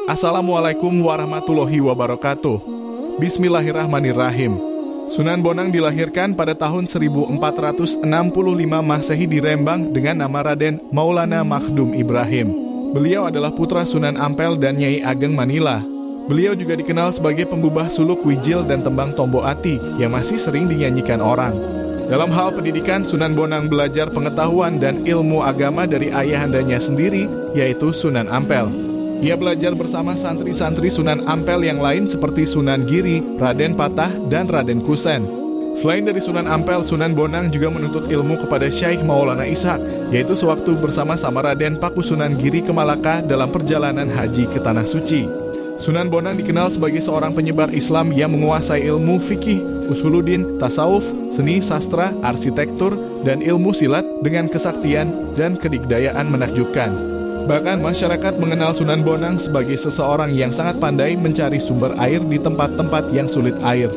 Assalamualaikum warahmatullahi wabarakatuh. Bismillahirrahmanirrahim. Sunan Bonang dilahirkan pada tahun 1465 Masehi di Rembang dengan nama Raden Maulana Makhdum Ibrahim. Beliau adalah putra Sunan Ampel dan Nyai Ageng Manila. Beliau juga dikenal sebagai pengubah suluk Wijil dan tembang Tombo Ati yang masih sering dinyanyikan orang. Dalam hal pendidikan, Sunan Bonang belajar pengetahuan dan ilmu agama dari ayahandanya sendiri, yaitu Sunan Ampel. Ia belajar bersama santri-santri Sunan Ampel yang lain seperti Sunan Giri, Raden Patah, dan Raden Kusen. Selain dari Sunan Ampel, Sunan Bonang juga menuntut ilmu kepada Syekh Maulana Ishaq, yaitu sewaktu bersama-sama Raden Paku Sunan Giri ke Malaka dalam perjalanan haji ke Tanah Suci. Sunan Bonang dikenal sebagai seorang penyebar Islam yang menguasai ilmu fikih, usuluddin, tasawuf, seni, sastra, arsitektur, dan ilmu silat dengan kesaktian dan kedikdayaan menakjubkan. Bahkan masyarakat mengenal Sunan Bonang sebagai seseorang yang sangat pandai mencari sumber air di tempat-tempat yang sulit air.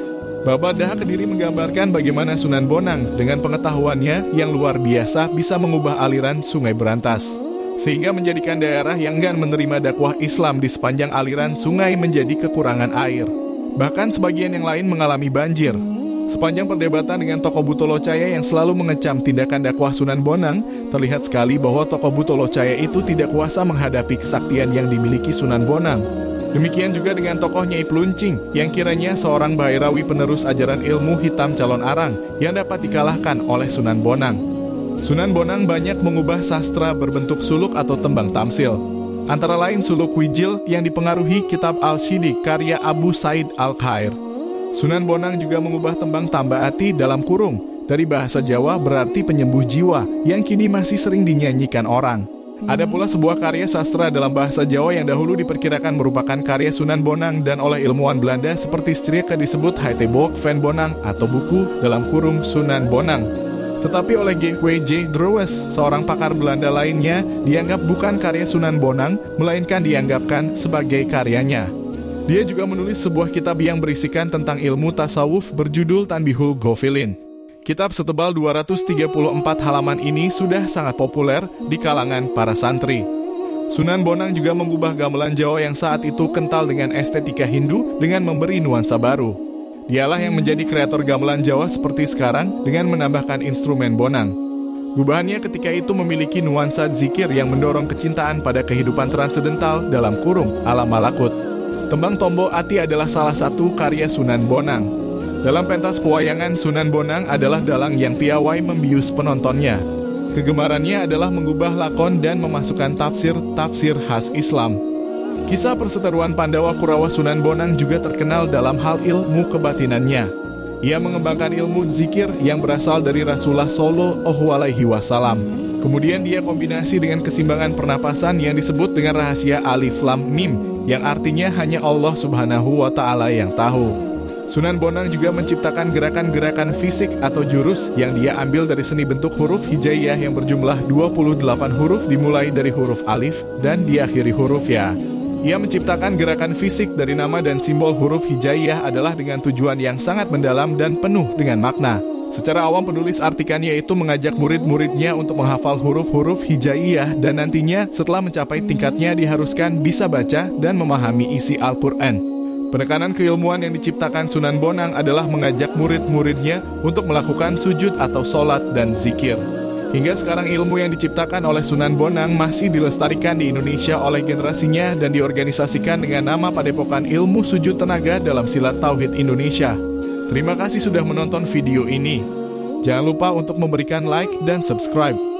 Babat Daha Kediri menggambarkan bagaimana Sunan Bonang dengan pengetahuannya yang luar biasa bisa mengubah aliran Sungai Berantas, sehingga menjadikan daerah yang enggan menerima dakwah Islam di sepanjang aliran sungai menjadi kekurangan air. Bahkan sebagian yang lain mengalami banjir. Sepanjang perdebatan dengan tokoh Butolocaya yang selalu mengecam tindakan dakwah Sunan Bonang, terlihat sekali bahwa tokoh Butolocaya itu tidak kuasa menghadapi kesaktian yang dimiliki Sunan Bonang. Demikian juga dengan tokoh Nyai Pluncing, yang kiranya seorang Bairawi penerus ajaran ilmu hitam calon arang, yang dapat dikalahkan oleh Sunan Bonang. Sunan Bonang banyak mengubah sastra berbentuk suluk atau tembang tamsil. Antara lain suluk Wijil yang dipengaruhi kitab Al-Shidik karya Abu Said Al-Khair. Sunan Bonang juga mengubah tembang Tamba Ati dalam kurung dari bahasa Jawa berarti penyembuh jiwa yang kini masih sering dinyanyikan orang. Ada pula sebuah karya sastra dalam bahasa Jawa yang dahulu diperkirakan merupakan karya Sunan Bonang dan oleh ilmuwan Belanda seperti Strieke disebut Haiteboek van Bonang atau buku dalam kurung Sunan Bonang. Tetapi oleh G.W.J. Drewes, seorang pakar Belanda lainnya, dianggap bukan karya Sunan Bonang, melainkan dianggapkan sebagai karyanya. Dia juga menulis sebuah kitab yang berisikan tentang ilmu tasawuf berjudul Tanbihul Ghafilin. Kitab setebal 234 halaman ini sudah sangat populer di kalangan para santri. Sunan Bonang juga mengubah gamelan Jawa yang saat itu kental dengan estetika Hindu dengan memberi nuansa baru. Dialah yang menjadi kreator gamelan Jawa seperti sekarang dengan menambahkan instrumen bonang. Gubahannya ketika itu memiliki nuansa zikir yang mendorong kecintaan pada kehidupan transendental dalam kurung alam malakut. Tembang Tombo Ati adalah salah satu karya Sunan Bonang. Dalam pentas pewayangan, Sunan Bonang adalah dalang yang piawai membius penontonnya. Kegemarannya adalah mengubah lakon dan memasukkan tafsir khas Islam. Kisah perseteruan Pandawa Kurawa Sunan Bonang juga terkenal dalam hal ilmu kebatinannya. Ia mengembangkan ilmu zikir yang berasal dari Rasulullah Shallallahu Alaihi Wasallam. Kemudian dia kombinasi dengan keseimbangan pernapasan yang disebut dengan rahasia Alif Lam Mim, yang artinya hanya Allah Subhanahu wa Ta'ala yang tahu. Sunan Bonang juga menciptakan gerakan-gerakan fisik atau jurus yang dia ambil dari seni bentuk huruf hijaiyah yang berjumlah 28 huruf dimulai dari huruf alif dan diakhiri huruf ya. Ia menciptakan gerakan fisik dari nama dan simbol huruf hijaiyah adalah dengan tujuan yang sangat mendalam dan penuh dengan makna. Secara awam penulis artikannya itu mengajak murid-muridnya untuk menghafal huruf-huruf hijaiyah dan nantinya setelah mencapai tingkatnya diharuskan bisa baca dan memahami isi Al-Quran. Penekanan keilmuan yang diciptakan Sunan Bonang adalah mengajak murid-muridnya untuk melakukan sujud atau sholat dan zikir. Hingga sekarang ilmu yang diciptakan oleh Sunan Bonang masih dilestarikan di Indonesia oleh generasinya dan diorganisasikan dengan nama Padepokan Ilmu Sujud Tenaga dalam Silat Tauhid Indonesia. Terima kasih sudah menonton video ini. Jangan lupa untuk memberikan like dan subscribe.